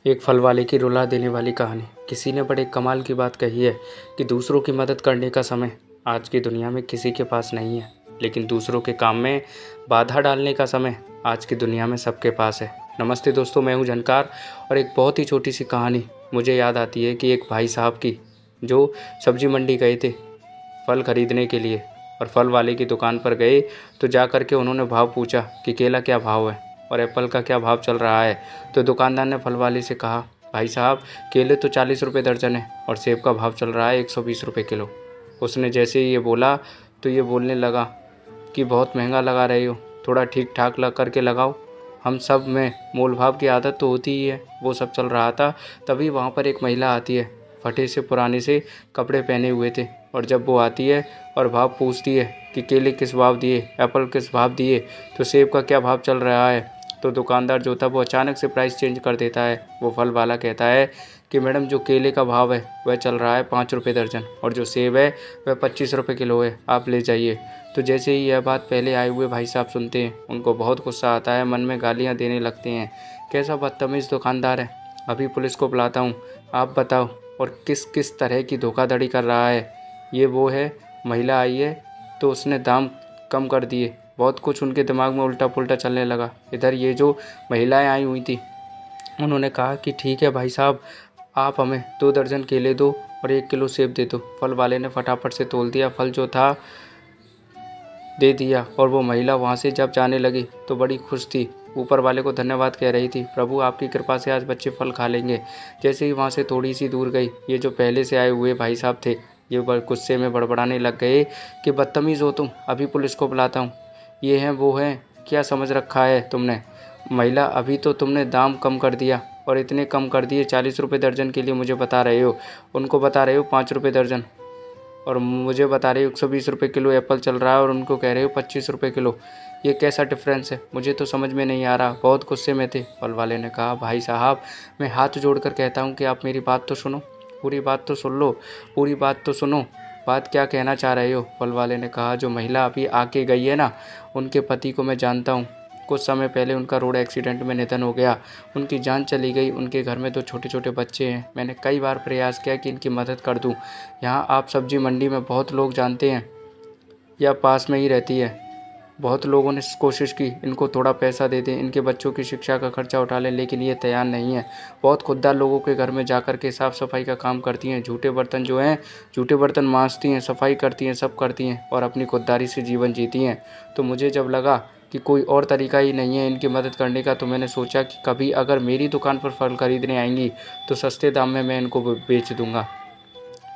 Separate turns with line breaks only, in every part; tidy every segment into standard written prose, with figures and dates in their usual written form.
एक फल वाले की रुला देने वाली कहानी। किसी ने बड़े कमाल की बात कही है कि दूसरों की मदद करने का समय आज की दुनिया में किसी के पास नहीं है, लेकिन दूसरों के काम में बाधा डालने का समय आज की दुनिया में सबके पास है। नमस्ते दोस्तों, मैं हूं झनकार और एक बहुत ही छोटी सी कहानी मुझे याद आती है कि एक भाई साहब की जो सब्जी मंडी गए थे फल खरीदने के लिए, और फल वाले की दुकान पर गए तो जा कर के उन्होंने भाव पूछा कि केला क्या भाव है और एप्पल का क्या भाव चल रहा है। तो दुकानदार ने फल वाले से कहा, भाई साहब केले तो 40 रुपये दर्जन है और सेब का भाव चल रहा है 120 रुपये किलो। उसने जैसे ही ये बोला तो ये बोलने लगा कि बहुत महंगा लगा रहे हो, थोड़ा ठीक ठाक लग करके लगाओ, हम सब में मोल भाव की आदत तो होती ही है। वो सब चल रहा था, तभी वहाँ पर एक महिला आती है, फटे से पुराने से कपड़े पहने हुए थे, और जब वो आती है और भाव पूछती है कि केले किस भाव दिए, एप्पल किस भाव दिए, तो सेब का क्या भाव चल रहा है, तो दुकानदार जो था वो अचानक से प्राइस चेंज कर देता है। वो फल वाला कहता है कि मैडम जो केले का भाव है वह चल रहा है 5 रुपये दर्जन और जो सेब है वह 25 रुपये किलो है, आप ले जाइए। तो जैसे ही यह बात पहले आए हुए भाई साहब सुनते हैं, उनको बहुत गुस्सा आता है, मन में गालियाँ देने लगते हैं। कैसा बदतमीज़ दुकानदार है, अभी पुलिस को बुलाता हूँ, आप बताओ और किस किस तरह की धोखाधड़ी कर रहा है। ये वो है, महिला आई है तो उसने दाम कम कर दिए, बहुत कुछ उनके दिमाग में उल्टा पुल्टा चलने लगा। इधर ये जो महिलाएं आई हुई थी उन्होंने कहा कि ठीक है भाई साहब, आप हमें 2 दर्जन केले दो और 1 किलो सेब दे दो। फल वाले ने फटाफट से तोल दिया, फल जो था दे दिया, और वो महिला वहाँ से जब जाने लगी तो बड़ी खुश थी, ऊपर वाले को धन्यवाद कह रही थी, प्रभु आपकी कृपा से आज बच्चे फल खा लेंगे। जैसे ही वहाँ से थोड़ी सी दूर गई, ये जो पहले से आए हुए भाई साहब थे ये गुस्से में बड़बड़ाने लग गए कि बदतमीज़ हो तुम, अभी पुलिस को बुलाता हूँ, ये हैं वो हैं, क्या समझ रखा है तुमने। महिला, अभी तो तुमने दाम कम कर दिया और इतने कम कर दिए, 40 रुपये दर्जन के लिए मुझे बता रहे हो, उनको बता रहे हो 5 रुपये दर्जन, और मुझे बता रहे हो 120 रुपये किलो एप्पल चल रहा है और उनको कह रहे हो 25 रुपये किलो। ये कैसा डिफरेंस है, मुझे तो समझ में नहीं आ रहा। बहुत गुस्से में थे। फल वाले ने कहा, भाई साहब मैं हाथ जोड़कर कहता हूँ कि आप मेरी बात तो सुनो, पूरी बात तो सुन लो, पूरी बात तो सुनो, बात क्या कहना चाह रहे हो। फल वाले ने कहा, जो महिला अभी आके गई है ना, उनके पति को मैं जानता हूँ, कुछ समय पहले उनका रोड एक्सीडेंट में निधन हो गया, उनकी जान चली गई, उनके घर में 2 छोटे छोटे बच्चे हैं। मैंने कई बार प्रयास किया कि इनकी मदद कर दूं। यहाँ आप सब्जी मंडी में बहुत लोग जानते हैं, या पास में ही रहती है, बहुत लोगों ने कोशिश की इनको थोड़ा पैसा दे दें, इनके बच्चों की शिक्षा का खर्चा उठा लें, लेकिन ये तैयार नहीं है। बहुत खुददार लोगों के घर में जाकर के साफ़ सफाई का काम करती हैं, झूठे बर्तन जो हैं, झूठे बर्तन मांजती हैं, सफाई करती हैं, सब करती हैं और अपनी खुददारी से जीवन जीती हैं। तो मुझे जब लगा कि कोई और तरीका ही नहीं है इनकी मदद करने का, तो मैंने सोचा कि कभी अगर मेरी दुकान पर फल खरीदने आएंगी तो सस्ते दाम में मैं इनको बेच दूँगा।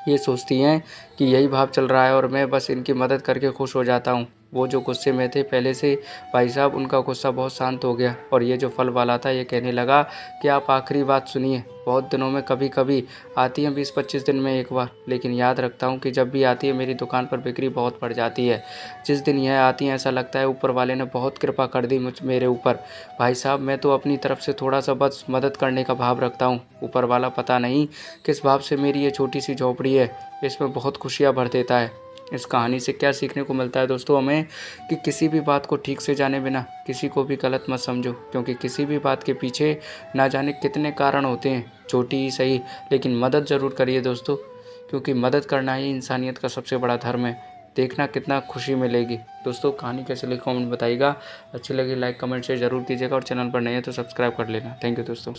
ये सोचती हैं कि यही भाव चल रहा है और मैं बस इनकी मदद करके खुश हो जाता हूँ। वो जो गुस्से में थे पहले से भाई साहब, उनका गुस्सा बहुत शांत हो गया, और ये जो फल वाला था ये कहने लगा कि आप आखिरी बात सुनिए, बहुत दिनों में कभी कभी आती हैं, 20-25 दिन में एक बार, लेकिन याद रखता हूँ कि जब भी आती है मेरी दुकान पर बिक्री बहुत बढ़ जाती है। जिस दिन यह आती हैं ऐसा लगता है ऊपर वाले ने बहुत कृपा कर दी मेरे ऊपर। भाई साहब मैं तो अपनी तरफ से थोड़ा सा बस मदद करने का भाव रखता हूँ, ऊपर वाला पता नहीं किस भाव से मेरी ये छोटी सी झोपड़ी है इसमें बहुत खुशियाँ भर देता है। इस कहानी से क्या सीखने को मिलता है दोस्तों हमें, कि किसी भी बात को ठीक से जाने बिना किसी को भी गलत मत समझो, क्योंकि किसी भी बात के पीछे ना जाने कितने कारण होते हैं, छोटी ही सही, लेकिन मदद ज़रूर करिए दोस्तों, क्योंकि मदद करना ही इंसानियत का सबसे बड़ा धर्म है। देखना कितना खुशी मिलेगी। दोस्तों कहानी कैसे लगी कमेंट बताइएगा, अच्छी लगी लाइक कमेंट शेयर ज़रूर कीजिएगा, और चैनल पर नए हैं तो सब्सक्राइब कर लेना। थैंक यू दोस्तों।